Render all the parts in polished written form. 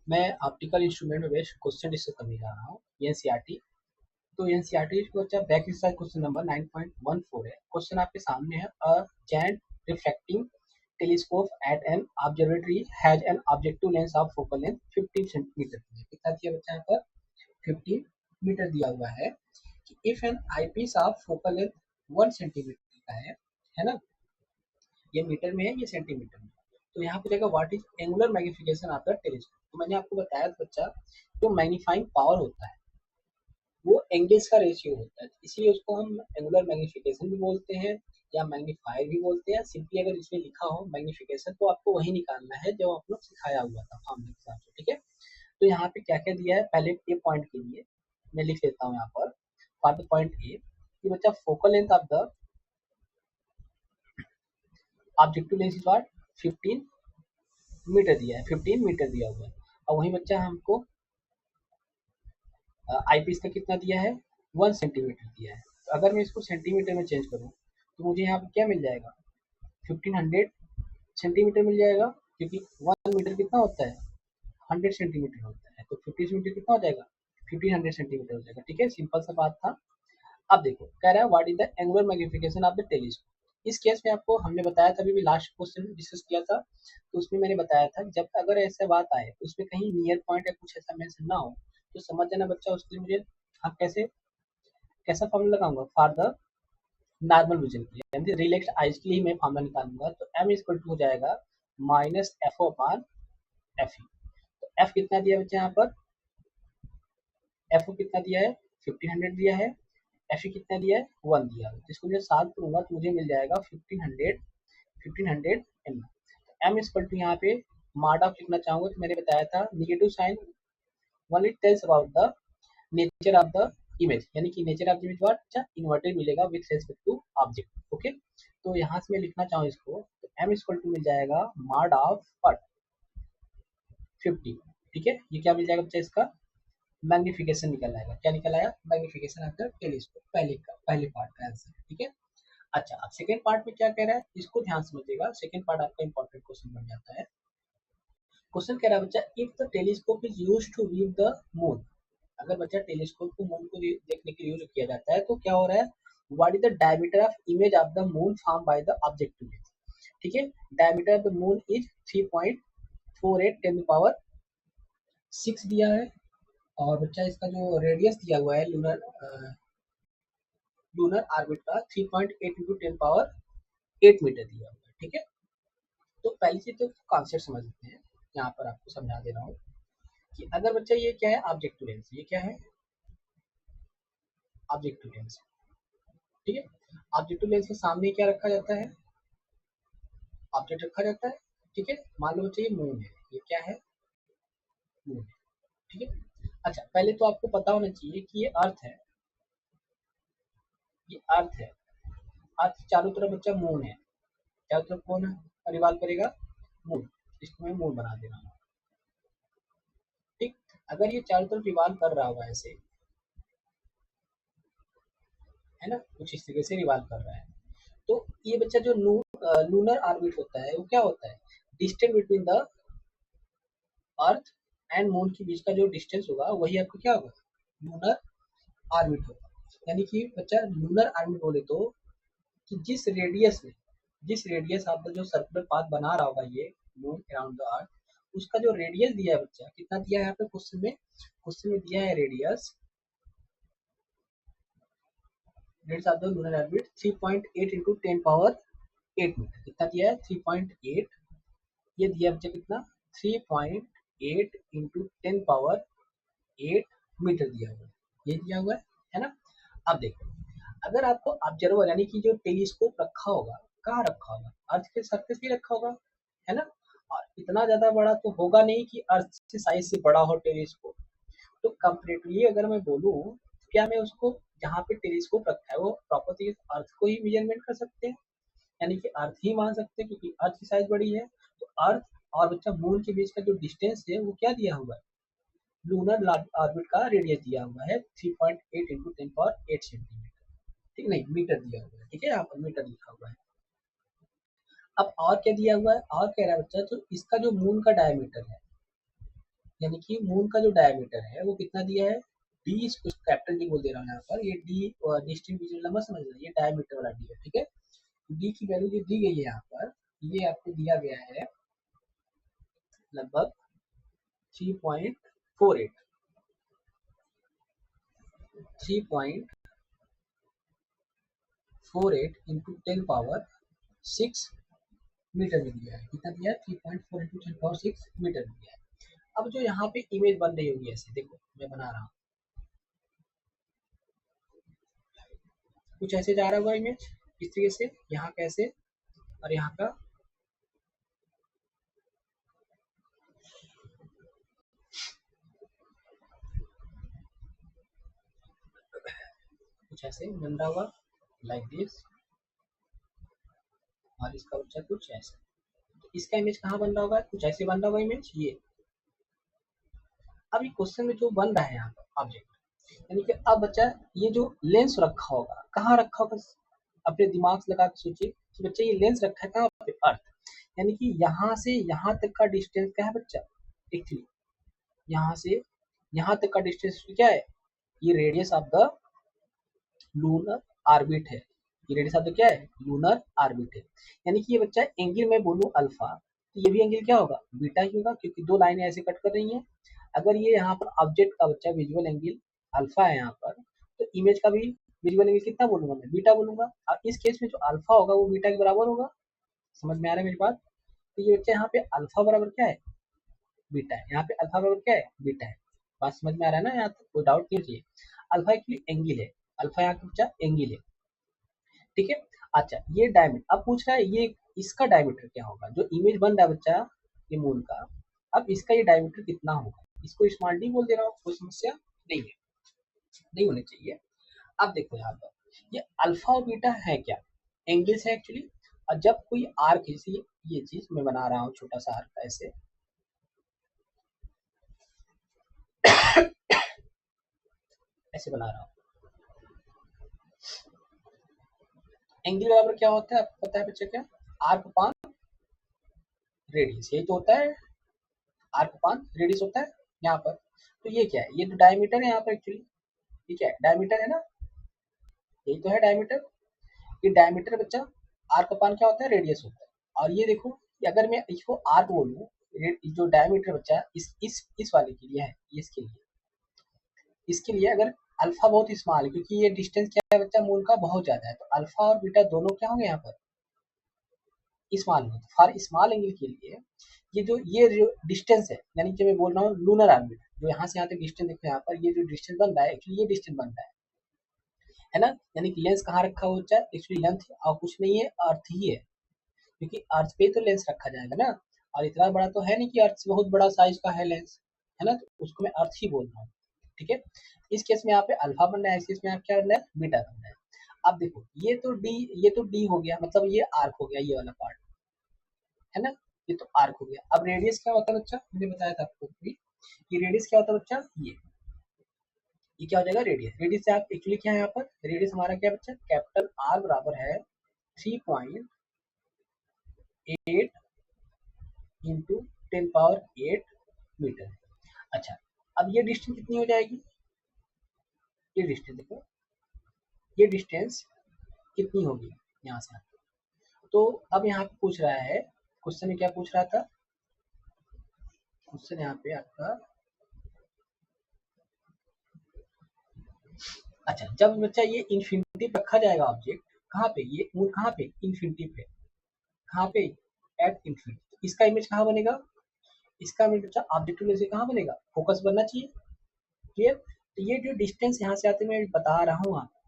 मैं optical instrument में based question discuss करने जा रहा हूँ एनसीईआरटी। तो एनसीईआरटी को बच्चा बैक एक्सरसाइज क्वेश्चन नंबर 9.14 है। क्वेश्चन आपके सामने है। अ giant refracting telescope at an observatory has an objective length of focal length 15 centimetre. कितना दिया बच्चा यहाँ पर? 15 मीटर दिया हुआ है कि if an eyepiece of focal length 1 centimetre का है ना। ये मीटर में है, ये सेंटीमीटर में। तो यहाँ पूछेगा what is angular magnification of the telescope. तो मैंने आपको बताया था बच्चा, जो मैग्नीफाइंग पावर होता है वो एंगल्स का रेशियो होता है, इसलिए उसको हम एंगुलर मैग्निफिकेशन भी बोलते हैं या मैग्नीफायर भी बोलते हैं। सिंपली अगर इसमें लिखा हो मैग्निफिकेशन तो आपको वही निकालना है जो आप लोग सिखाया हुआ था फॉर्मूले के हिसाब से, ठीक है। तो यहाँ पे क्या क्या दिया है, पहले ए पॉइंट के लिए मैं लिख लेता हूँ यहाँ पर। फॉर द पॉइंट ए कि बच्चा focal length of the objective lens is what 15 metre दिया है, 15 मीटर दिया हुआ है। और वही बच्चा हमको आईपीस का कितना दिया है, 1 सेंटीमीटर दिया है। तो अगर मैं इसको सेंटीमीटर में चेंज करूँ तो मुझे यहाँ पे क्या मिल जाएगा, 1500 सेंटीमीटर मिल जाएगा, क्योंकि 1 मीटर कितना होता है, 100 सेंटीमीटर होता है। तो 50 सेंटीमीटर कितना हो जाएगा, 1500 सेंटीमीटर हो जाएगा, ठीक है। सिंपल सा बात था। अब देखो कह रहा है what is the angular magnification of the telescope. इस केस में आपको हमने बताया था, अभी भी लास्ट क्वेश्चन डिस्कस किया था, तो उसमें मैंने बताया था जब अगर ऐसा बात आए उसमें कहीं नियर पॉइंट या कुछ ऐसा मेंशन ना हो तो समझ जाना बच्चा, उसके लिए मुझे आप कैसे कैसा फॉर्मूला लगाऊंगा, फॉर द नॉर्मल विजन के लिए यानी रिलैक्स आइज के लिए मैं फॉर्मूला निकालूंगा। तो एम इक्वल टू हो जाएगा minus F O upon F E. तो एफ कितना दिया बच्चा यहाँ पर, एफ ओ कितना दिया है, 1500 दिया है। एफ ई कितना दिया है, 1 दिया है। जिसको मैं साथ करूंगा तो मुझे मिल जाएगा 1500 एम। एम इक्वल टू यहाँ पे मार्ड ऑफ लिखना चाहूंगा तो मैंने बताया था negative sign only tells about the nature of the image, यानी कि nature of the image what inverted मिलेगा with respect to object, okay. तो यहाँ से मैं लिखना चाहूँ इसको तो एम इक्वल टू मिल जाएगा मॉड ऑफ व्हाट 50, ठीक है। ये क्या मिल जाएगा बच्चा, इसका मैग्निफिकेशन निकल आएगा। क्या निकल आया, मैग्निफिकेशन ऑफ द टेलीस्कोप, पहले पार्ट का आंसर, ठीक है। अच्छा अब सेकेंड पार्ट में क्या कह रहा है, इसको ध्यान समझिएगा। सेकेंड पार्ट आपका इंपॉर्टेंट क्वेश्चन बन जाता है। क्वेश्चन कह रहा है बच्चा if the telescope is used to view the moon. अगर बच्चा टेलीस्कोप को मून को देखने के लिए यूज किया जाता है तो क्या हो रहा है, what is the diameter of image of the moon form by the objective lens, ठीक है। Diameter of the moon is 3.48 10 power 6 दिया है। और बच्चा इसका जो रेडियस दिया हुआ है लूनर ऑर्बिट का 3.8 इंटू 10 पावर 8 मीटर दिया हुआ है, ठीक है। तो पहली चीज तो कॉन्सेप्ट समझ लेते हैं, यहाँ पर आपको समझा दे रहा हूँ कि अगर बच्चा ये क्या है ऑब्जेक्टिव लेंस, ये क्या है ऑब्जेक्टिव लेंस, ठीक है। ऑब्जेक्टिव लेंस के सामने क्या रखा जाता है, ऑब्जेक्ट रखा जाता है, ठीक है। मान लो बच्चा ये मून है, ये क्या है, मून है, ठीक है। अच्छा पहले तो आपको पता होना चाहिए कि ये अर्थ है, ये अर्थ है। अर्थ के चारों तरफ बच्चा मून है, चारों तरफ कौन है रिवाल्व करेगा, मून। इसको मैं मून बना दे रहा हूँ, ठीक। अगर ये चारों तरफ रिवाल्व कर रहा होगा ऐसे, है ना, कुछ इस तरीके से रिवाल्व कर रहा है, तो ये बच्चा जो लूनर ऑर्बिट होता है वो क्या होता है, distance between the earth and moon के बीच का जो डिस्टेंस होगा वही आपको क्या होगा, लूनर ऑर्बिट होगा। यानी कि बच्चा लूनर ऑर्बिट बोले तो कि जिस रेडियस आपका जो सर्कुलर पाथ बना रहा होगा ये मून अराउंड द अर्थ, उसका जो रेडियस दिया है बच्चा, कितना दिया है यहाँ पे क्वेश्चन में दिया है radius of the lunar orbit 3.8 into 10 power 8 metre. कितना दिया है, 3.8। ये दिया बच्चा कितना, 3.8 इंटू 10 पावर 8 मीटर दिया हुआ है, ये दिया हुआ है ना। अब देखो अगर आपको ऑब्जर्वर यानी कि जो टेलीस्कोप रखा होगा, कहाँ रखा होगा, अर्थ के सरफेस पे रखा होगा, है ना। और इतना ज्यादा बड़ा तो होगा नहीं कि अर्थ से साइज से बड़ा हो टेलीस्कोप। तो कंपेरेटिवली अगर मैं बोलूँ क्या मैं उसको जहाँ पे टेलीस्कोप रखा है वो प्रॉपर अर्थ को ही मेजरमेंट कर सकते हैं, यानी कि अर्थ ही मान सकते हैं क्योंकि अर्थ की साइज बड़ी है। तो अर्थ और बच्चा मून के बीच का जो डिस्टेंस है वो क्या दिया हुआ है, लूनर ऑर्बिट का रेडियस दिया हुआ है 3.8 इंटू 10 पावर 8 सेंटीमीटर, ठीक नहीं मीटर दिया हुआ है, ठीक है। यहाँ पर मीटर लिखा हुआ है। अब और क्या दिया हुआ है, और कह रहा है बच्चा तो इसका जो मून का डायमीटर है, यानी कि मून का जो डायमीटर है वो कितना दिया है, डी, इसको कैपिटल डी बोल दे रहा हूँ यहाँ पर, ये डी डिस्टेंस विजुअल नंबर समझ लो, ये डायमीटर वाला डी है, ठीक है। डी की वैल्यू जो दी गई है यहाँ पर, ये आपको दिया गया है लगभग 3.48 इंटू 10 पावर 6 मीटर में दिया है। कितना दिया है, 3.4 इंटू 10 पावर 6 मीटर में दिया है। अब जो यहाँ पे इमेज बन रही होगी ऐसे, देखो मैं बना रहा हूँ, कुछ ऐसे जा रहा होगा इमेज इस तरीके से, यहाँ कैसे, और यहाँ का कुछ ऐसे बन रहा होगा लाइक दिस, और इसका बच्चा कुछ ऐसा। तो इसका इमेज कहाँ बन रहा होगा, कुछ ऐसे बन रहा होगा इमेज ये। अब ये क्वेश्चन में जो बन रहा है यहाँ पर ऑब्जेक्ट, यानी कि अब बच्चा ये जो लेंस रखा होगा, कहाँ रखा होगा, अपने दिमाग से लगा के सोचिए कि बच्चा ये लेंस रखा है कहाँ पे, अर्थ, यानी कि यहाँ से यहाँ तक का डिस्टेंस क्या है बच्चा, एक्चुअली यहाँ से यहाँ तक का डिस्टेंस क्या है, ये radius of the lunar orbit है, ये रेडियस ऑफ द क्या है, लूनर ऑर्बिट है। यानी कि ये बच्चा एंगल में बोलूं अल्फा, तो ये भी एंगल क्या होगा, बीटा ही होगा, क्योंकि दो लाइनें ऐसे कट कर रही हैं। अगर ये यहाँ पर ऑब्जेक्ट का बच्चा विजुअल एंगल अल्फा है यहाँ पर, तो इमेज का भी विजुअल एंगल कितना बोलूंगा मैं, बीटा बोलूंगा। और इस केस में जो अल्फा होगा वो बीटा के बराबर होगा। समझ में आ रहा है मेरी बात। तो ये बच्चा यहाँ पे अल्फा बराबर क्या है, बीटा है, यहाँ पे अल्फा बराबर क्या है, बीटा है। बात समझ में आ रहा है ना, यहाँ तक कोई डाउट नहीं चाहिए। अल्फा एक्चुअली एंगल है, अल्फा यहाँ का बच्चा एंगल है, ठीक है। अच्छा, ये डायमीटर अब पूछ रहा है, ये इसका डायमीटर क्या होगा, जो इमेज बन रहा है बच्चा ये मून का, अब इसका ये डायमीटर कितना होगा, इसको स्मॉल डी बोल दे रहा हूँ, कोई समस्या नहीं है, नहीं होनी चाहिए। अब देखो यहाँ पर ये अल्फा और बीटा है क्या, एंगल्स है एक्चुअली। और जब कोई आर्क, जैसे ये चीज मैं बना रहा हूँ छोटा सा आर्क ऐसे, ऐसे बना रहा हूँ, एंगल बराबर क्या होता है आपको पता है बच्चे, क्या, आर्क अपान रेडियस, यही तो होता है, आर्क अपान रेडियस होता है यहाँ पर। तो ये क्या है, ये तो डायमीटर है यहाँ पर एक्चुअली, ठीक है, डायमीटर है ना, यही तो है डायमीटर। ये डायमीटर बच्चा, आर्क अपान क्या होता है, रेडियस होता है। और ये देखो कि अगर मैं इसको आर्क बोलूँ, जो डायमीटर बच्चा इस वाले के लिए है, इसके लिए, इसके लिए अगर अल्फा बहुत स्मॉल है, क्योंकि ये डिस्टेंस क्या है बच्चा, मून का बहुत ज्यादा है, तो अल्फा और बीटा दोनों क्या होंगे यहाँ पर, स्मॉल में। फॉर स्मॉल एंगल के लिए ये जो डिस्टेंस है, यानी कि मैं बोल रहा हूँ लूनर ऑर्बिट, जो यहाँ से यहाँ तक डिस्टेंस देखो यहाँ पर, ये जो डिस्टेंस बन रहा है एक्चुअली ये डिस्टेंस बन रहा है ना। यानी कि लेंस कहाँ रखा हो जाए, एक्चुअली लेंथ और कुछ नहीं है, अर्थ ही है, क्योंकि अर्थ पे तो लेंस रखा जाएगा ना। और इतना बड़ा तो है नहीं कि अर्थ से बहुत बड़ा साइज का है लेंस, है ना, तो उसको मैं अर्थ ही बोल रहा हूँ, ठीक है। इस केस में यहाँ पे अल्फा बन रहा है, इस केस में यहाँ क्या बन रहा है, बीटा बन रहा है। अब देखो ये तो डी हो गया, मतलब ये आर्क हो गया, ये वाला पार्ट, है ना, ये तो आर्क हो गया। अब रेडियस क्या होता है बच्चा, मैंने बताया था आपको भी, ये रेडियस क्या होता है बच्चा, ये क्या हो जाएगा, रेडियस। रेडियस से आप एक्चुअली क्या है यहाँ पर, रेडियस हमारा क्या है बच्चा, कैपिटल आर बराबर है 3.8 इंटू 10 पावर 8 मीटर। अच्छा, अब ये डिस्टेंस कितनी हो जाएगी, ये डिस्टेंस देखो, ये डिस्टेंस कितनी होगी यहाँ से। तो अब यहाँ पे पूछ रहा है, क्वेश्चन में क्या पूछ रहा था, क्वेश्चन यहाँ पे आपका, अच्छा जब बच्चा ये इन्फिनिटी पे रखा जाएगा ऑब्जेक्ट, कहाँ पे, ये मून कहाँ पे, इन्फिनिटी पे, कहाँ पे, एट इन्फिनिटी, इसका इमेज कहाँ बनेगा, इसका इमेज बच्चा ऑब्जेक्टिव लेंस से कहाँ बनेगा, फोकस बनना चाहिए, क्लियर। तो ये जो डिस्टेंस यहाँ से आते मैं बता रहा हूँ आपको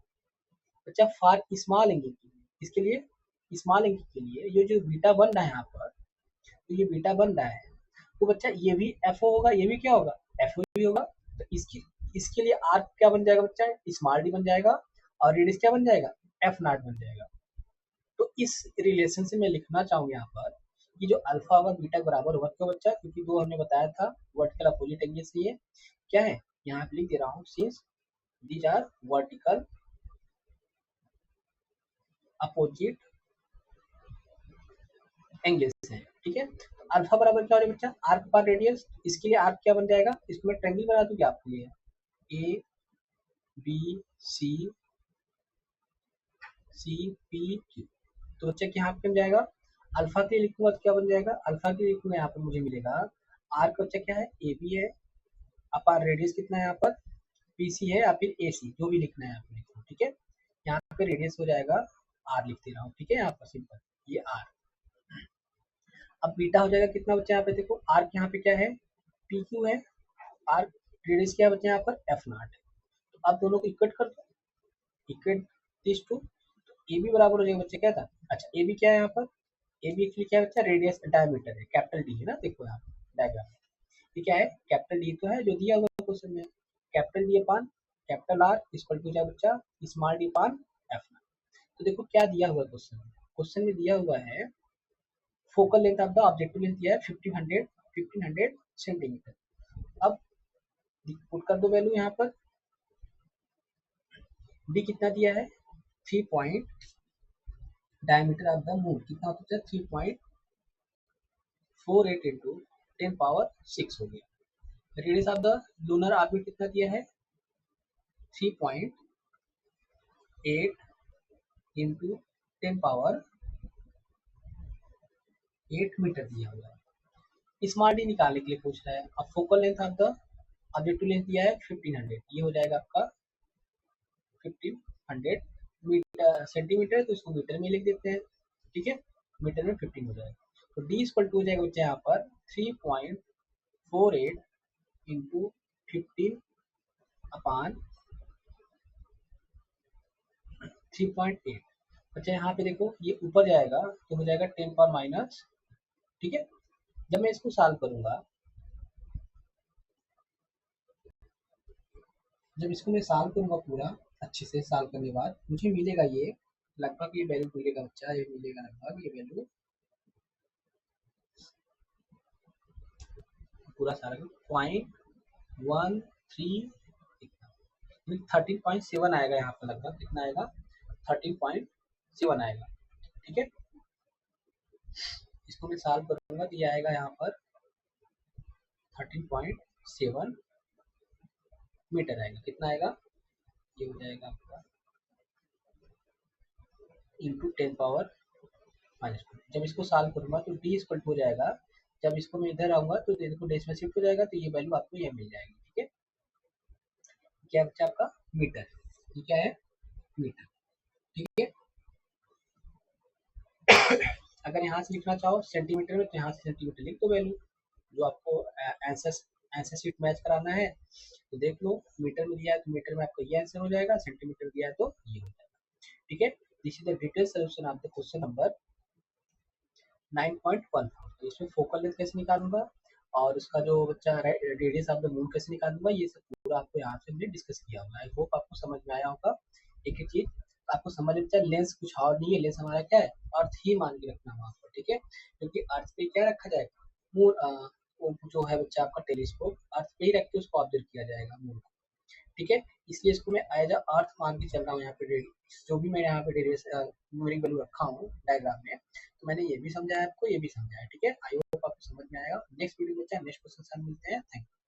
बच्चा, फॉर स्मॉल एंगल के लिए, इसके लिए स्मॉल एंगल के लिए ये जो बीटा बन रहा है यहाँ पर, तो ये बीटा बन रहा है, तो बच्चा ये भी एफ होगा, ये भी क्या होगा, एफ भी होगा। तो इसके लिए आर्क क्या बन जाएगा बच्चा, स्मॉल डी बन जाएगा, और रेडियस क्या बन जाएगा, एफ नॉट बन जाएगा। तो इस रिलेशन से मैं लिखना चाहूंगा यहाँ पर कि जो अल्फा होगा बीटा के बराबर होगा, क्यों बच्चा, क्योंकि दो हमने बताया था वर्टिकल अपोजिट एंगल से, ये क्या है, यहाँ पे लिख दे रहा हूँ, since these are vertical opposite angle से है, ठीक है। तो अल्फा बराबर क्या हो जाएगा बच्चा, आर्क पर रेडियस, इसके लिए आर्क क्या बन जाएगा, इसको मैं ट्रायंगल बना दूं क्या आपके लिए, A B C C P Q. तो बच्चा क्या यहाँ पे बन जाएगा, अल्फा के लिए लिखूंगा तो क्या बन जाएगा, अल्फा के लिए लिखूंगा यहाँ पर मुझे मिलेगा, आर्क बच्चा क्या है, ए बी है, अपार रेडियस कितना है यहाँ पर, पी सी है या फिर ए सी, जो भी लिखना है आपको लिखो, ठीक है। यहाँ पे रेडियस हो जाएगा आर, लिख दे रहा हूँ, ठीक है, यहाँ पर सिंपल ये आर। अब बीटा हो जाएगा कितना बच्चा, यहाँ पे देखो आर्क यहाँ पे क्या है, पी क्यू है, आर्क रेडियस क्या बच्चा यहाँ पर एफ नॉट है। तो आप दोनों को इक्वट कर दो, इक्वट दिस टू, तो ए बी बराबर हो जाएगा बच्चे क्या था, अच्छा ए बी क्या है यहाँ पर, ए बी एक्चुअली क्या है बच्चा, रेडियस डायमीटर है, कैपिटल डी है ना, देखो यहाँ डायग्राम में ये क्या है, कैपिटल डी तो है जो दिया हुआ है क्वेश्चन में, capital D upon capital R equal to क्या बच्चा, स्मॉल डी अपान एफ। तो देखो क्या दिया हुआ है क्वेश्चन में, क्वेश्चन में दिया हुआ है focal length of the objective length दिया है 1500 सेंटीमीटर। अब पुट कर दो वैल्यू यहाँ पर, डी कितना दिया है, 3 point, diameter of the moon कितना होता है 3.48 इंटू 10 पावर 6 हो गया, radius of the lunar orbit कितना दिया है 3.8 इंटू 10 पावर 8 मीटर दिया हुआ है। स्मॉल डी निकालने के लिए पूछ रहा है। अब focal length of the objective length दिया है 1500, ये हो जाएगा आपका 1500 मीटर, सेंटीमीटर तो इसको मीटर में लिख देते हैं, ठीक है, मीटर में 15 हो जाएगा। तो डी इक्वल टू हो जाएगा बच्चे यहाँ पर 3.48 इंटू 15 अपान 3.8। अच्छा यहाँ पे देखो ये ऊपर जाएगा तो हो जाएगा 10 पावर माइनस, ठीक है। जब मैं इसको सॉल्व करूंगा, जब इसको मैं सॉल्व करूंगा पूरा अच्छे से सॉल्व करने के बाद मुझे मिलेगा ये लगभग, ये वैल्यू मिलेगा बच्चा, ये मिलेगा लगभग ये वैल्यू पूरा सारा 0.13, 13.7 आएगा यहाँ पर, लगभग कितना आएगा 13.7 आएगा, ठीक है। इसको मैं सॉल्व करूंगा तो ये आएगा यहाँ पर 13.7 मीटर आएगा, कितना आएगा, ये हो जाएगा आपका इंटू 10 पावर-, जब इसको सॉल्व करूंगा तो डी इक्वल हो जाएगा, जब इसको मैं इधर आऊंगा तो देखो डेसिमल शिफ्ट हो जाएगा तो ये वैल्यू आपको ये मिल जाएगी, ठीक है। क्या बच्चा आपका मीटर, ये क्या है मीटर, ठीक है। अगर यहाँ से लिखना चाहो सेंटीमीटर में तो यहाँ से सेंटीमीटर लिख दो वैल्यू, जो आपको आंसर आंसर शीट मैच कराना है तो देख लो, मीटर में दिया है तो मीटर में आपका ये आंसर हो जाएगा, सेंटीमीटर दिया है तो ये हो जाएगा, ठीक है। This is the detail solution of the question number 9.14। तो इसमें फोकल लेंथ कैसे निकालूंगा और उसका जो बच्चा रेडियस ऑफ द मून कैसे निकालूंगा, ये सब पूरा आपको यहाँ से हमने डिस्कस किया हुआ है। आई होप आपको समझ में आया होगा। एक एक चीज आपको समझ में, लेंस कुछ और नहीं है, लेंस हमारा क्या है, अर्थ ही मान के रखना वहाँ पर, ठीक है, क्योंकि अर्थ पे क्या रखा जाएगा, मून वो जो है बच्चा आपका टेलीस्कोप, अर्थ पे ही रख के उसको ऑब्जर्व किया जाएगा मून को, ठीक है। इसलिए इसको मैं एज अ अर्थ मान के चल रहा हूँ यहाँ पे, जो भी मैं यहाँ पे रेडियस न्यूमेरिक वैल्यू रखा हूँ डायग्राम में, तो मैंने ये भी समझाया आपको, ये भी समझाया, ठीक है। आई होप आपको समझ में आएगा। नेक्स्ट वीडियो में नेक्स्ट क्वेश्चन मिलते हैं। Thank you.